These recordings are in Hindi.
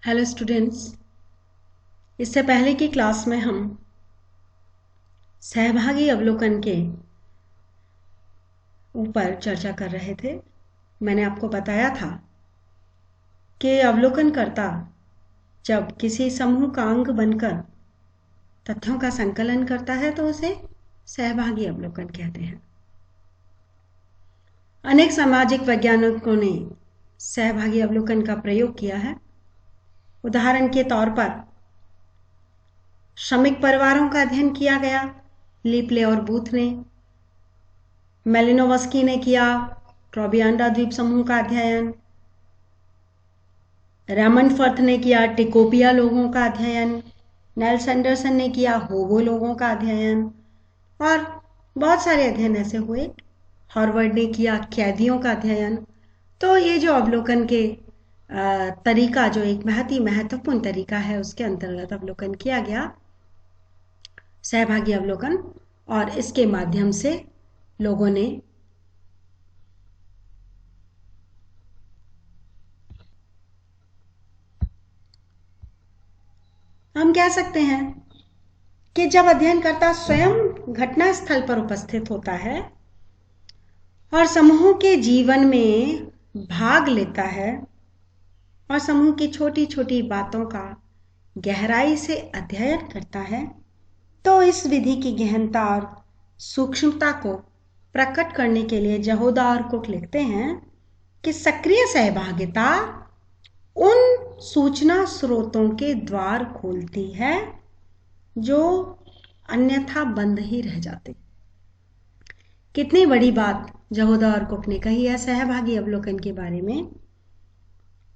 Hello students. इससे पहले की क्लास में हम सहभागी अवलोकन के ऊपर चर्चा कर रहे थे। मैंने आपको बताया था कि अवलोकनकर्ता जब किसी समूह का अंग बनकर तथ्यों का संकलन करता है तो उसे सहभागी अवलोकन कहते हैं। अनेक सामाजिक वैज्ञानिकों ने सहभागी अवलोकन का प्रयोग किया है। उदाहरण के तौर पर श्रमिक परिवारों का अध्ययन किया गया, लिपले और बूथ ने। मेलिनोवस्की ने किया ट्रोबियांडा द्वीप समूह का अध्ययन। रमनफर्थ ने किया टिकोपिया लोगों का अध्ययन। नेल सैंडरसन ने किया होबो लोगों का अध्ययन। और बहुत सारे अध्ययन ऐसे हुए। हॉर्वर्ड ने किया कैदियों का अध्ययन। तो ये जो अवलोकन के तरीका, जो एक बहुत ही महत्वपूर्ण तरीका है, उसके अंतर्गत अवलोकन किया गया सहभागी अवलोकन, और इसके माध्यम से लोगों ने हम कह सकते हैं कि जब अध्ययनकर्ता स्वयं घटना स्थल पर उपस्थित होता है और समूह के जीवन में भाग लेता है और समूह की छोटी छोटी बातों का गहराई से अध्ययन करता है, तो इस विधि की गहनता और सूक्ष्मता को प्रकट करने के लिए जहोदा और कुक लिखते हैं कि सक्रिय सहभागिता उन सूचना स्रोतों के द्वार खोलती है जो अन्यथा बंद ही रह जाते। कितनी बड़ी बात जहोदा और कुक ने कही है सहभागी अवलोकन के बारे में,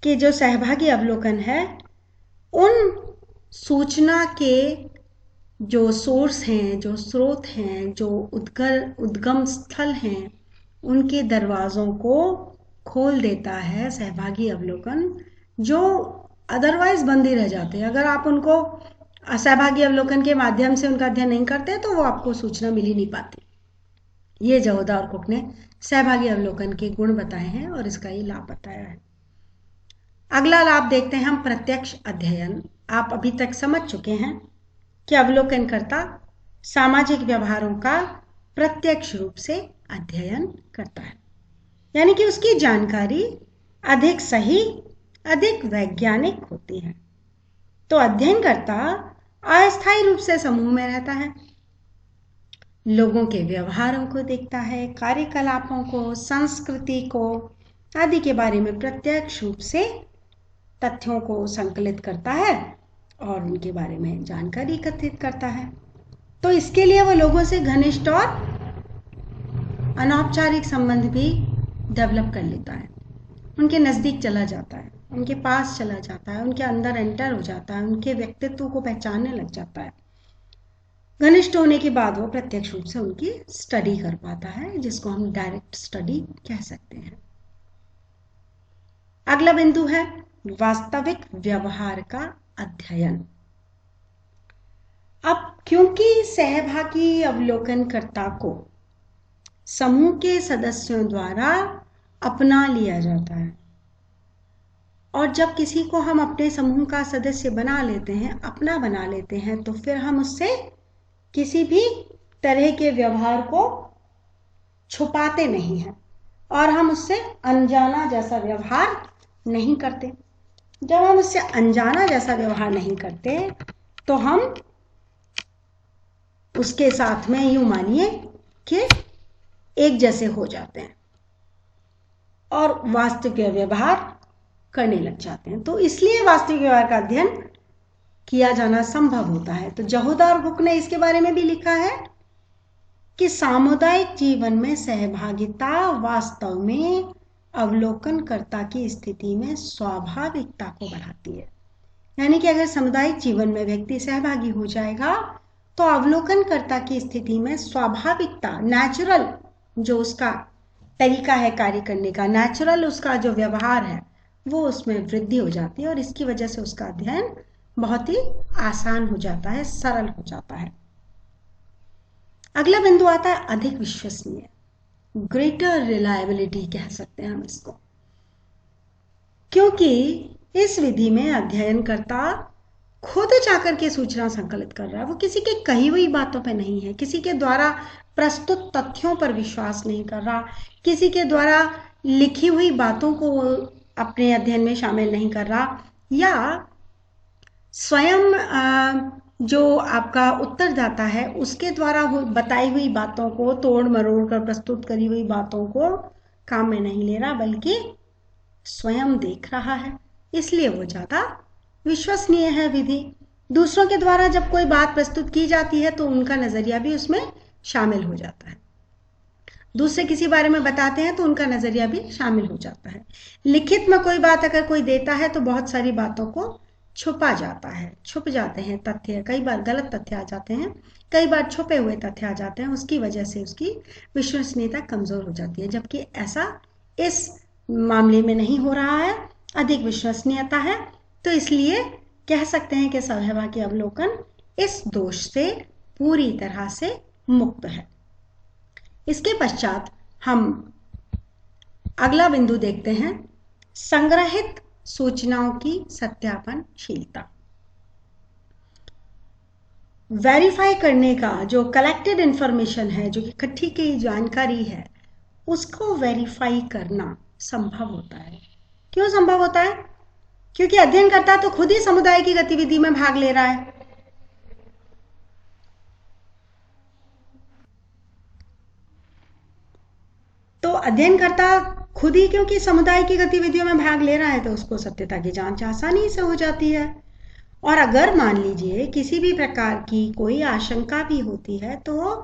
कि जो सहभागी अवलोकन है उन सूचना के जो सोर्स हैं, जो स्रोत हैं, जो उद्गम स्थल हैं, उनके दरवाजों को खोल देता है सहभागी अवलोकन, जो अदरवाइज बंद ही रह जाते हैं। अगर आप उनको सहभागी अवलोकन के माध्यम से उनका अध्ययन नहीं करते तो वो आपको सूचना मिल ही नहीं पाती। ये जहोदा और कुक ने सहभागी अवलोकन के गुण बताए हैं और इसका ये लाभ बताया है। अगला लाभ देखते हैं हम, प्रत्यक्ष अध्ययन। आप अभी तक समझ चुके हैं कि अवलोकनकर्ता सामाजिक व्यवहारों का प्रत्यक्ष रूप से अध्ययन करता है, यानी कि उसकी जानकारी अधिक सही, अधिक वैज्ञानिक होती है। तो अध्ययनकर्ता अस्थायी रूप से समूह में रहता है, लोगों के व्यवहारों को देखता है, कार्यकलापों को, संस्कृति को आदि के बारे में प्रत्यक्ष रूप से तथ्यों को संकलित करता है और उनके बारे में जानकारी एकत्रित करता है। तो इसके लिए वो लोगों से घनिष्ठ और अनौपचारिक संबंध भी डेवलप कर लेता है, उनके नज़दीक चला जाता है, उनके पास चला जाता है, उनके अंदर एंटर हो जाता है, उनके व्यक्तित्व को पहचानने लग जाता है। घनिष्ठ होने के बाद वो प्रत्यक्ष रूप से उनकी स्टडी कर पाता है, जिसको हम डायरेक्ट स्टडी कह सकते हैं। अगला बिंदु है वास्तविक व्यवहार का अध्ययन। अब क्योंकि सहभागी अवलोकनकर्ता को समूह के सदस्यों द्वारा अपना लिया जाता है, और जब किसी को हम अपने समूह का सदस्य बना लेते हैं, अपना बना लेते हैं, तो फिर हम उससे किसी भी तरह के व्यवहार को छुपाते नहीं हैं और हम उससे अनजाना जैसा व्यवहार नहीं करते। जब हम उससे अनजाना जैसा व्यवहार नहीं करते तो हम उसके साथ में यूं मानिए कि एक जैसे हो जाते हैं और वास्तविक व्यवहार करने लग जाते हैं। तो इसलिए वास्तविक व्यवहार का अध्ययन किया जाना संभव होता है। तो जहोदा और कुक ने इसके बारे में भी लिखा है कि सामुदायिक जीवन में सहभागिता वास्तव में अवलोकनकर्ता की स्थिति में स्वाभाविकता को बढ़ाती है। यानी कि अगर सामुदायिक जीवन में व्यक्ति सहभागी हो जाएगा तो अवलोकनकर्ता की स्थिति में स्वाभाविकता, नेचुरल जो उसका तरीका है कार्य करने का, नेचुरल उसका जो व्यवहार है, वो उसमें वृद्धि हो जाती है और इसकी वजह से उसका अध्ययन बहुत ही आसान हो जाता है, सरल हो जाता है। अगला बिंदु आता है अधिक विश्वसनीय, ग्रेटर रिलायबिलिटी कह सकते हैं हम इसको, क्योंकि इस विधि में अध्ययनकर्ता खुद जाकर के सूचना संकलित कर रहा है। वो किसी के कही हुई बातों पे नहीं है, किसी के द्वारा प्रस्तुत तथ्यों पर विश्वास नहीं कर रहा, किसी के द्वारा लिखी हुई बातों को अपने अध्ययन में शामिल नहीं कर रहा, या स्वयं जो आपका उत्तरदाता है उसके द्वारा बताई हुई बातों को तोड़ मरोड़ कर प्रस्तुत करी हुई बातों को काम में नहीं ले रहा, बल्कि स्वयं देख रहा है। इसलिए वो ज्यादा विश्वसनीय है विधि। दूसरों के द्वारा जब कोई बात प्रस्तुत की जाती है तो उनका नजरिया भी उसमें शामिल हो जाता है। दूसरे किसी बारे में बताते हैं तो उनका नजरिया भी शामिल हो जाता है। लिखित में कोई बात अगर कोई देता है तो बहुत सारी बातों को छुपा जाता है, छुप जाते हैं तथ्य, कई बार गलत तथ्य आ जाते हैं, कई बार छुपे हुए तथ्य आ जाते हैं, उसकी वजह से उसकी विश्वसनीयता कमजोर हो जाती है। जबकि ऐसा इस मामले में नहीं हो रहा है, अधिक विश्वसनीयता है। तो इसलिए कह सकते हैं कि सहभागी अवलोकन इस दोष से पूरी तरह से मुक्त है। इसके पश्चात हम अगला बिंदु देखते हैं, संग्रहित सूचनाओं की सत्यापनशीलता। वेरीफाई करने का जो कलेक्टेड इंफॉर्मेशन है, जो इकट्ठी की जानकारी है, उसको वेरीफाई करना संभव होता है। क्यों संभव होता है? क्योंकि अध्ययनकर्ता तो खुद ही समुदाय की गतिविधि में भाग ले रहा है। तो अध्ययनकर्ता खुद ही क्योंकि समुदाय की गतिविधियों में भाग ले रहा है तो उसको सत्यता की जांच आसानी से हो जाती है। और अगर मान लीजिए किसी भी प्रकार की कोई आशंका भी होती है तो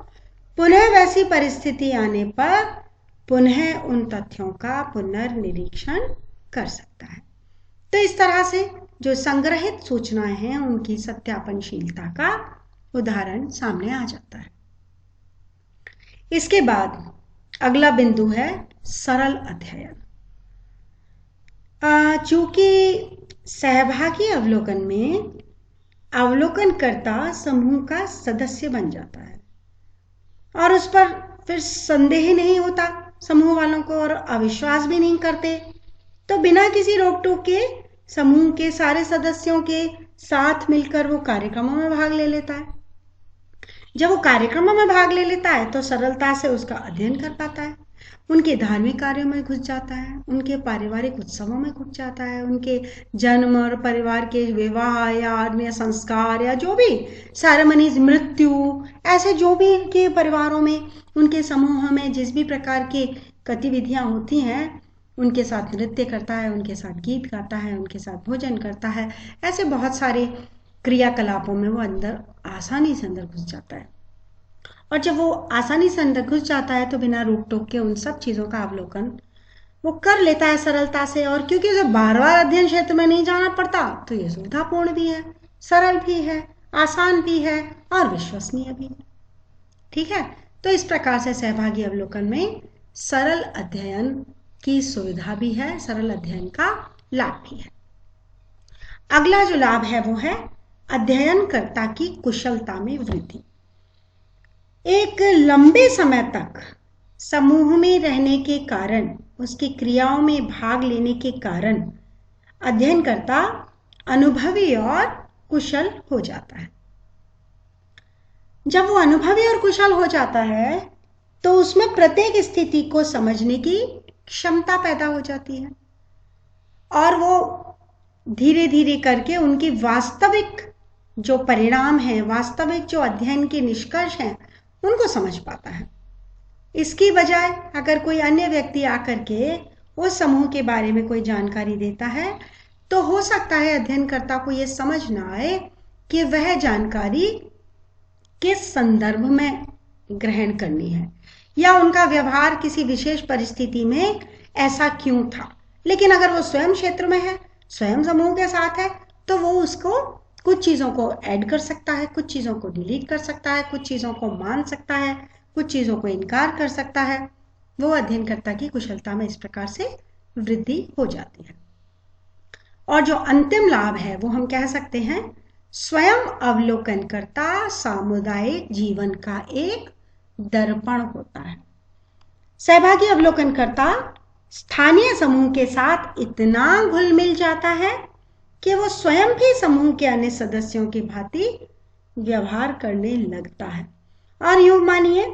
पुनः वैसी परिस्थिति आने पर पुनः उन तथ्यों का पुनर्निरीक्षण कर सकता है। तो इस तरह से जो संग्रहित सूचनाएं हैं उनकी सत्यापनशीलता का उदाहरण सामने आ जाता है। इसके बाद अगला बिंदु है सरल अध्ययन। चूंकि सहभागी अवलोकन में अवलोकनकर्ता समूह का सदस्य बन जाता है और उस पर फिर संदेह नहीं होता समूह वालों को और अविश्वास भी नहीं करते, तो बिना किसी रोक टोक के समूह के सारे सदस्यों के साथ मिलकर वो कार्यक्रमों में भाग ले लेता है। जब वो कार्यक्रमों में भाग ले लेता है तो सरलता से उसका अध्ययन कर पाता है, उनके धार्मिक कार्यों में घुस जाता है, उनके पारिवारिक उत्सवों में घुस जाता है, उनके जन्म और परिवार के विवाह या अन्य संस्कार या जो भी सेरेमनीज, मृत्यु, ऐसे जो भी उनके परिवारों में, उनके समूह में जिस भी प्रकार की गतिविधियां होती हैं, उनके साथ नृत्य करता है, उनके साथ गीत गाता है, उनके साथ भोजन करता है। ऐसे बहुत सारे क्रियाकलापों में वो अंदर आसानी से अंदर घुस जाता है। और जब वो आसानी से अंदर घुस जाता है तो बिना रोक टोक के उन सब चीजों का अवलोकन वो कर लेता है सरलता से। और क्योंकि उसे बार बार अध्ययन क्षेत्र में नहीं जाना पड़ता तो ये सुविधापूर्ण भी है, सरल भी है, आसान भी है और विश्वसनीय भी है। ठीक है, तो इस प्रकार से सहभागी अवलोकन में सरल अध्ययन की सुविधा भी है, सरल अध्ययन का लाभ भी है। अगला जो लाभ है वो है अध्ययनकर्ता की कुशलता में वृद्धि। एक लंबे समय तक समूह में रहने के कारण, उसकी क्रियाओं में भाग लेने के कारण अध्ययनकर्ता अनुभवी और कुशल हो जाता है। जब वो अनुभवी और कुशल हो जाता है तो उसमें प्रत्येक स्थिति को समझने की क्षमता पैदा हो जाती है और वो धीरे धीरे करके उनकी वास्तविक जो परिणाम है, वास्तविक जो अध्ययन के निष्कर्ष हैं, उनको समझ पाता है। इसकी बजाय अगर कोई अन्य व्यक्ति आकर के उस समूह के बारे में कोई जानकारी देता है तो हो सकता है अध्ययनकर्ता को यह समझ ना आए कि वह जानकारी किस संदर्भ में ग्रहण करनी है या उनका व्यवहार किसी विशेष परिस्थिति में ऐसा क्यों था। लेकिन अगर वो स्वयं क्षेत्र में है, स्वयं समूह के साथ है, तो वो उसको कुछ चीजों को ऐड कर सकता है, कुछ चीजों को डिलीट कर सकता है, कुछ चीजों को मान सकता है, कुछ चीजों को इनकार कर सकता है। वो अध्ययनकर्ता की कुशलता में इस प्रकार से वृद्धि हो जाती है। और जो अंतिम लाभ है वो हम कह सकते हैं स्वयं अवलोकनकर्ता सामुदायिक जीवन का एक दर्पण होता है। सहभागी अवलोकनकर्ता स्थानीय समूह के साथ इतना घुल मिल जाता है कि वो स्वयं भी समूह के अन्य सदस्यों की भांति व्यवहार करने लगता है। और यूं मानिए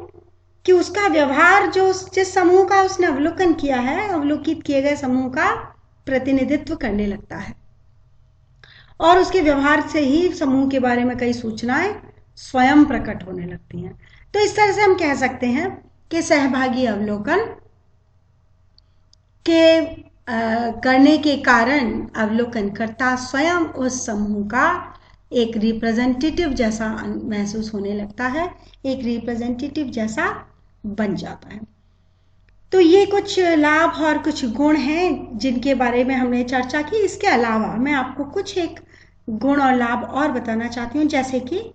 कि उसका व्यवहार जो जिस समूह का उसने अवलोकन किया है, अवलोकित किए गए समूह का प्रतिनिधित्व करने लगता है, और उसके व्यवहार से ही समूह के बारे में कई सूचनाएं स्वयं प्रकट होने लगती हैं। तो इस तरह से हम कह सकते हैं कि सहभागी अवलोकन के करने के कारण अवलोकनकर्ता स्वयं उस समूह का एक रिप्रेजेंटेटिव जैसा महसूस होने लगता है, एक रिप्रेजेंटेटिव जैसा बन जाता है। तो ये कुछ लाभ और कुछ गुण हैं जिनके बारे में हमने चर्चा की। इसके अलावा मैं आपको कुछ एक गुण और लाभ और बताना चाहती हूँ, जैसे कि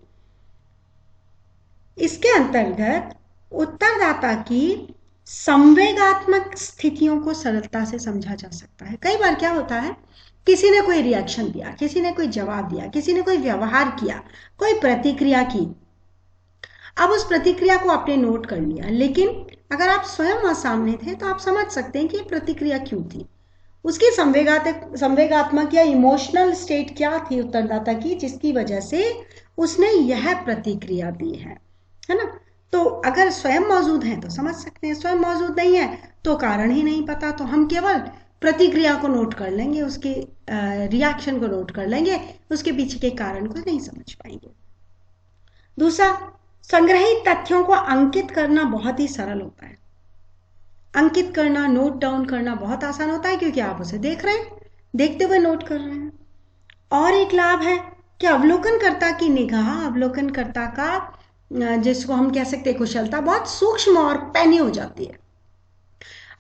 इसके अंतर्गत उत्तरदाता की संवेगात्मक स्थितियों को सरलता से समझा जा सकता है। कई बार क्या होता है, किसी ने कोई रिएक्शन दिया, किसी ने कोई जवाब दिया, किसी ने कोई व्यवहार किया, कोई प्रतिक्रिया की। अब उस प्रतिक्रिया को आपने नोट कर लिया, लेकिन अगर आप स्वयं वहां सामने थे तो आप समझ सकते हैं कि प्रतिक्रिया क्यों थी, उसकी संवेगात्मक या इमोशनल स्टेट क्या थी उत्तरदाता की, जिसकी वजह से उसने यह प्रतिक्रिया दी है ना। तो अगर स्वयं मौजूद हैं तो समझ सकते हैं, स्वयं मौजूद नहीं है तो कारण ही नहीं पता, तो हम केवल प्रतिक्रिया को नोट कर लेंगे, उसके रिएक्शन को नोट कर लेंगे, उसके पीछे के कारण को नहीं समझ पाएंगे। दूसरा, संग्रहित तथ्यों को अंकित करना बहुत ही सरल होता है। अंकित करना, नोट डाउन करना बहुत आसान होता है, क्योंकि आप उसे देख रहे हैं, देखते हुए नोट कर रहे हैं। और एक लाभ है कि अवलोकनकर्ता की निगाह, अवलोकनकर्ता का जिसको हम कह सकते हैं कुशलता, बहुत सूक्ष्म और पैनी हो जाती है।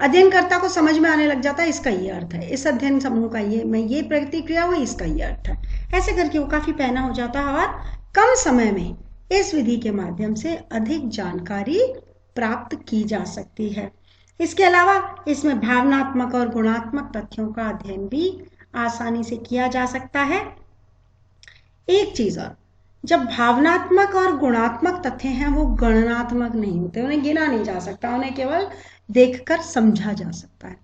अध्ययनकर्ता को समझ में आने लग जाता है इसका ये अर्थ है, इस अध्ययन समूह का ये प्रतिक्रिया हुई, इसका ये अर्थ है। ऐसे करके वो काफी पैना हो जाता है और कम समय में इस विधि के माध्यम से अधिक जानकारी प्राप्त की जा सकती है। इसके अलावा इसमें भावनात्मक और गुणात्मक तथ्यों का अध्ययन भी आसानी से किया जा सकता है। एक चीज और, जब भावनात्मक और गुणात्मक तथ्य हैं वो गणनात्मक नहीं होते, उन्हें गिना नहीं जा सकता, उन्हें केवल देखकर समझा जा सकता है।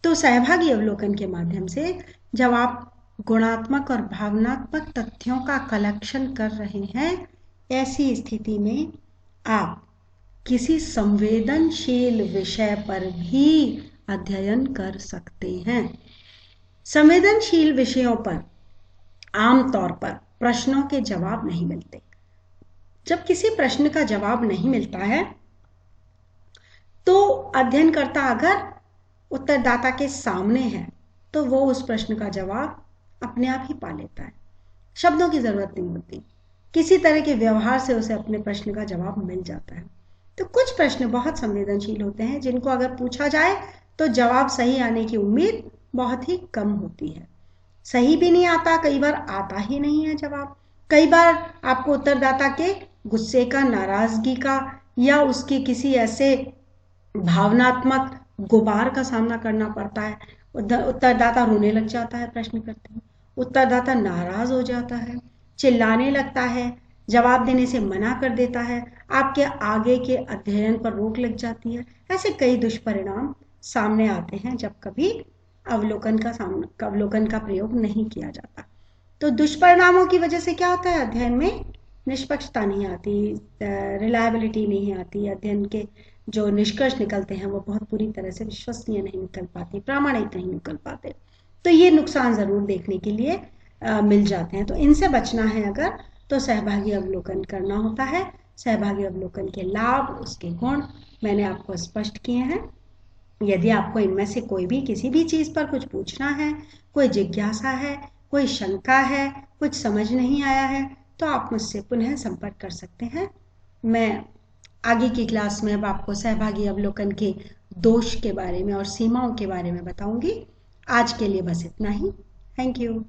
तो सहभागी अवलोकन के माध्यम से जब आप गुणात्मक और भावनात्मक तथ्यों का कलेक्शन कर रहे हैं, ऐसी स्थिति में आप किसी संवेदनशील विषय पर भी अध्ययन कर सकते हैं। संवेदनशील विषयों पर आमतौर पर प्रश्नों के जवाब नहीं मिलते। जब किसी प्रश्न का जवाब नहीं मिलता है तो अध्ययनकर्ता अगर उत्तरदाता के सामने है तो वो उस प्रश्न का जवाब अपने आप ही पा लेता है, शब्दों की जरूरत नहीं होती, किसी तरह के व्यवहार से उसे अपने प्रश्न का जवाब मिल जाता है। तो कुछ प्रश्न बहुत संवेदनशील होते हैं जिनको अगर पूछा जाए तो जवाब सही आने की उम्मीद बहुत ही कम होती है। सही भी नहीं आता, कई बार आता ही नहीं है जवाब। कई बार आपको उत्तरदाता के गुस्से का, नाराजगी का या उसके किसी ऐसे भावनात्मक गुबार का सामना करना पड़ता है। उत्तरदाता रोने लग जाता है प्रश्न करते हुए, उत्तरदाता नाराज हो जाता है, चिल्लाने लगता है, जवाब देने से मना कर देता है, आपके आगे के अध्ययन पर रोक लग जाती है। ऐसे कई दुष्परिणाम सामने आते हैं जब कभी अवलोकन का प्रयोग नहीं किया जाता। तो दुष्परिणामों की वजह से क्या होता है, अध्ययन में निष्पक्षता नहीं आती, रिलायबिलिटी नहीं आती, अध्ययन के जो निष्कर्ष निकलते हैं वो बहुत पूरी तरह से विश्वसनीय नहीं निकल पाते, प्रामाणिक नहीं निकल पाते। तो ये नुकसान जरूर देखने के लिए मिल जाते हैं। तो इनसे बचना है अगर, तो सहभागी अवलोकन करना होता है। सहभागी अवलोकन के लाभ, उसके गुण मैंने आपको स्पष्ट किए हैं। यदि आपको इनमें से कोई भी किसी भी चीज पर कुछ पूछना है, कोई जिज्ञासा है, कोई शंका है, कुछ समझ नहीं आया है, तो आप मुझसे पुनः संपर्क कर सकते हैं। मैं आगे की क्लास में अब आपको सहभागी अवलोकन के दोष के बारे में और सीमाओं के बारे में बताऊंगी। आज के लिए बस इतना ही। Thank you.